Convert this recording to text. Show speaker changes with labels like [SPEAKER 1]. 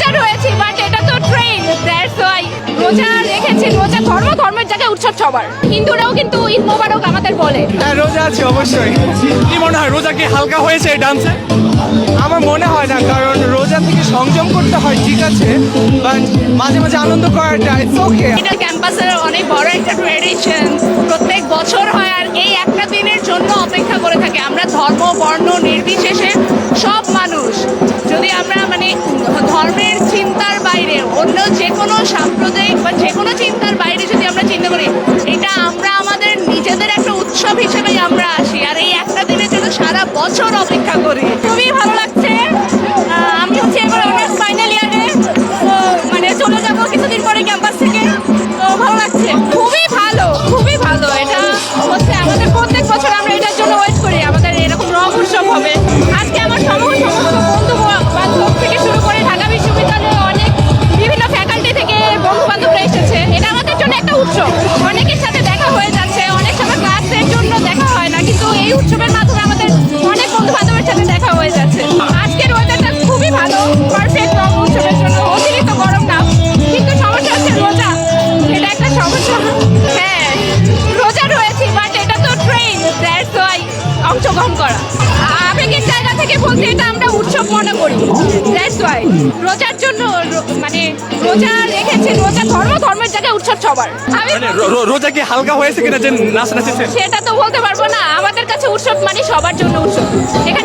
[SPEAKER 1] রোজা রয়েছি বাট এটা তো ট্রেন, দ্যাটস ওয়াই রোজা রেখেছি। রোজা ধর্মের জায়গায় উৎসব সবার, হিন্দুরাও কিন্তু ঈদ মোবারক আমাদের বলে।
[SPEAKER 2] হ্যাঁ, রোজা আছে অবশ্যই।
[SPEAKER 3] কি মনে হয় রোজা কি হালকা হয়েছে এই ডান্সে?
[SPEAKER 2] আমার মনে হয় না, কারণ রোজা থেকে সংযম করতে হয়, ঠিক আছে, বাট মাঝে মাঝে আনন্দ করাটা ইটস ওকে।
[SPEAKER 1] এটা ক্যাম্পাসের অনেক বড় একটা ট্রেডিশন, প্রত্যেক বছর হয় আর এই একটা দিনের জন্য অপেক্ষা করে থাকে আমরা ধর্ম বর্ণ নির্বিশেষে সব মানুষ। যদি আমরা মানে ধর্মের চিন্তার বাইরে অন্য যে কোনো সাম্প্রদায়িক বা যে কোনো চিন্তার বাইরে যদি আমরা চিন্তা করি, এটা আমরা আমাদের নিজেদের একটা উৎসব হিসেবেই আমরা আসি আর এই একটা দিনের জন্য সারা বছর অপেক্ষা করি। খুবই ভালো লাগছে। আমি হচ্ছে এবার অনার্স ফাইনাল ইয়ারে, তো মানে চলে যাবো কিছুদিন পরে ক্যাম্পাস থেকে, তো ভালো লাগছে। খুবই ভালো, খুবই ভালো। এটা হচ্ছে আমাদের প্রত্যেক বছর আমরা এটার জন্য ওয়েট করি, আমাদের এরকম রং উৎসব হবে। আজকে আমার সমস্ত বন্ধু বান্ধব থেকে শুরু করে ঢাকা বিশ্ববিদ্যালয়ে অনেক বিভিন্ন ফ্যাকাল্টি থেকে বন্ধু বান্ধবরা এসেছে। এটা আমাদের জন্য একটা উৎসব, অনেকের সাথে দেখা হয়ে যাচ্ছে, অনেক সময় ক্লাসের জন্য দেখা হয় না, কিন্তু এই উৎসবের মাধ্যমে আমাদের অনেক বন্ধু বান্ধবের সাথে দেখা হয়ে যাচ্ছে। আজকের ওয়েদারটা খুবই ভালো, পারফেক্ট রং উৎসবের জন্য। অতিরিক্ত গরম না, কিন্তু সমস্যা হচ্ছে রোজা, এটা একটা সমস্যা। হ্যাঁ, রোজা রয়েছি বাট এটা তো ট্রেন, দ্যাটস ওয়াই অংশগ্রহণ করা। আবেগের জায়গা থেকে বলতে এটা আমরা উৎসব মনে করি, দ্যাটস ওয়াই রোজার জন্য মানে রোজা রেখেছি। রোজা ধর্মের জায়গায় উৎসব সবার। আমি
[SPEAKER 3] মানে রোজা কি হালকা হয়েছে কিনা যে নাচ নাচেছে?
[SPEAKER 1] সেটা তো বলতে পারবো না, আমাদের কাছে উৎসব মানে সবার জন্য উৎসব। এখানে